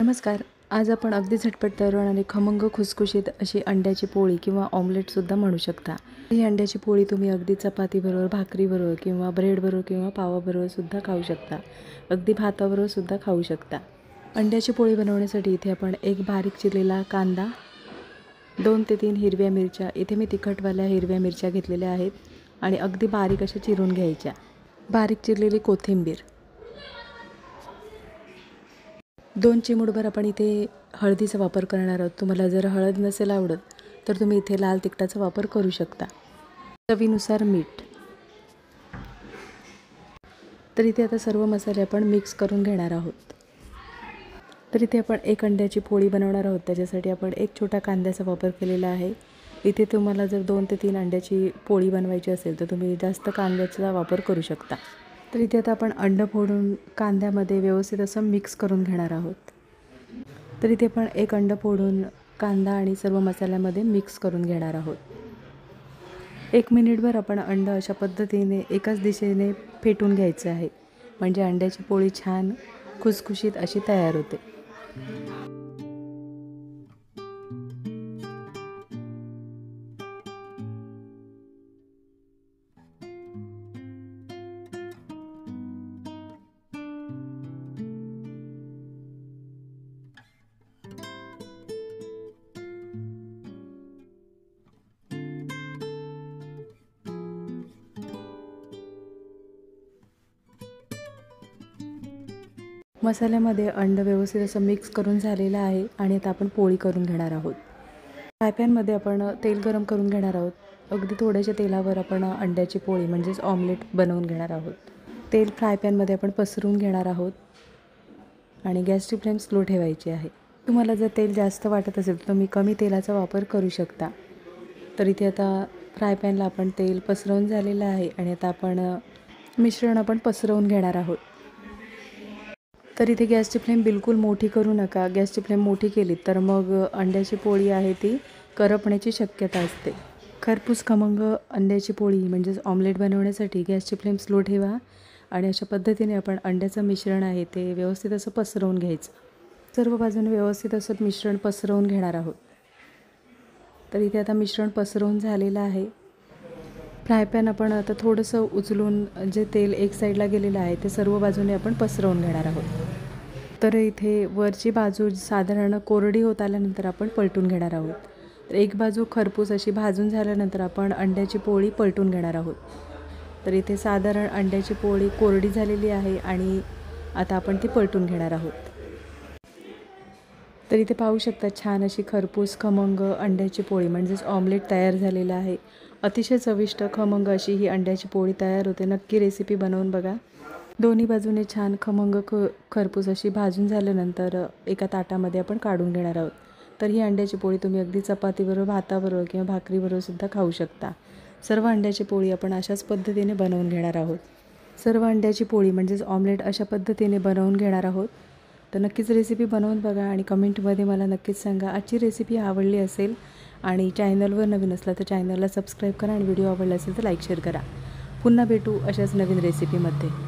नमस्कार. आज आपण अगदी झटपट तयार होणारी खमंग खुसखुशीत अशी अंड्याची पोळी किंवा ऑमलेटसुद्धा म्हणू शकता. ही अंड्याची पोळी तुम्ही अगदी चपातीबरोबर, भाकरीबरोबर किंवा ब्रेडबरोबर किंवा पावाबरोबरसुद्धा खाऊ शकता. अगदी भाताबरोबरसुद्धा खाऊ शकता. अंड्याची पोळी बनवण्यासाठी इथे आपण एक बारीक चिरलेला कांदा, 2 ते 3 हिरव्या मिरच्या, इथे मी तिखटवाल्या हिरव्या मिरच्या घेतलेल्या आहेत आणि अगदी बारीक अशा चिरून घ्यायच्या. बारीक चिरलेली कोथिंबीर, 2 चिमूटभर आपण इथे हळदीचा वापर करणार आहोत. तुम्हाला जर हळद नसेल आवडत तर तुम्ही इथे लाल तिखटाचा वापर करू शकता. चवीनुसार मीठ. तर इथे आता सर्व मसाले आपण मिक्स करून घेणार आहोत. तर इथे आपण एक अंड्याची पोळी बनवणार आहोत. त्याच्यासाठी आपण एक छोटा कांद्याचा वापर केलेला आहे. इथे तुम्हाला जर 2 ते 3 अंड्याची पोळी बनवायची असेल तर तुम्ही जास्त कांद्याचा वापर करू शकता. तर इथे आता आपण अंडं फोडून कांद्यामध्ये व्यवस्थित असं मिक्स करून घेणार आहोत. तर इथे आपण एक अंडं फोडून कांदा आणि सर्व मसाल्यामध्ये मिक्स करून घेणार आहोत. 1 मिनिटभर आपण अंडं अशा पद्धतीने एकाच दिशेने फेटून घ्यायचं आहे, म्हणजे अंड्याची पोळी छान खुसखुशीत अशी तयार होते. मसाल्यामध्ये अंडं व्यवस्थित असं मिक्स करून झालेलं आहे आणि आता आपण पोळी करून घेणार आहोत. फ्राय पॅनमध्ये आपण तेल गरम करून घेणार आहोत. अगदी थोड्याशा तेलावर आपण अंड्याची पोळी म्हणजेच ऑमलेट बनवून घेणार आहोत. तेल फ्राय पॅनमध्ये आपण पसरवून घेणार आहोत आणि गॅसची फ्लेम स्लो ठेवायची आहे. तुम्हाला जर तेल जास्त वाटत असेल तर तुम्ही कमी तेलाचा वापर करू शकता. तर इथे आता फ्राय पॅनला आपण तेल पसरवून झालेलं आहे आणि आता आपण मिश्रण पसरवून घेणार आहोत. तर इथे गॅसची फ्लेम बिलकुल मोठी करू नका. गॅसची फ्लेम मोठी केली तर मग अंड्याची पोळी आहे ती करपण्याची शक्यता असते. खरपूस खमंग अंड्याची पोळी म्हणजेच ऑमलेट बनवण्यासाठी गॅसची फ्लेम स्लो ठेवा आणि अशा पद्धतीने आपण अंड्याचं मिश्रण आहे ते व्यवस्थित असं पसरवून घ्यायचं. सर्व बाजूने व्यवस्थित असं मिश्रण पसरवून घेणार आहोत. तर इथे आता मिश्रण पसरवून झालेलं आहे. फ्राय पॅन आपण आता थोडंसं उचलून जे तेल एक साईडला गेलेलं आहे ते सर्व बाजूने आपण पसरवून घेणार आहोत. तर इथे वरची बाजू साधारण कोरडी होत आल्यानंतर आपण पलटून घेणार आहोत. तर एक बाजू खरपूस अशी भाजून झाल्यानंतर आपण अंड्याची पोळी पलटून घेणार आहोत. तर इथे साधारण अंड्याची पोळी कोरडी झालेली आहे आणि आता आपण ती पलटून घेणार आहोत. तर इथे पाहू शकता छान अशी खरपूस खमंग अंड्याची पोळी म्हणजेच ऑमलेट तयार झालेलं आहे. अतिशय चविष्ट खमंग अशी ही अंड्याची पोळी तयार होते. नक्की रेसिपी बनवून बघा. दोन्ही बाजूने छान खमंग खरपूस अशी भाजून झाल्यानंतर एका ताटामध्ये आपण काढून घेणार आहोत. तर ही अंड्याची पोळी तुम्ही अगदी चपातीबरोबर, भाताबरोबर किंवा भाकरीबरोबरसुद्धा खाऊ शकता. सर्व अंड्याची पोळी आपण अशाच पद्धतीने बनवून घेणार आहोत. सर्व अंड्याची पोळी म्हणजेच ऑमलेट अशा पद्धतीने बनवून घेणार आहोत. तर नक्कीच रेसिपी बनवून बघा आणि कमेंटमध्ये मला नक्कीच सांगा. आजची रेसिपी आवडली असेल आणि चॅनलवर नवीन असला तर चॅनलला सबस्क्राईब करा आणि व्हिडिओ आवडला असेल तर लाईक शेअर करा. पुन्हा भेटू अशाच नवीन रेसिपीमध्ये.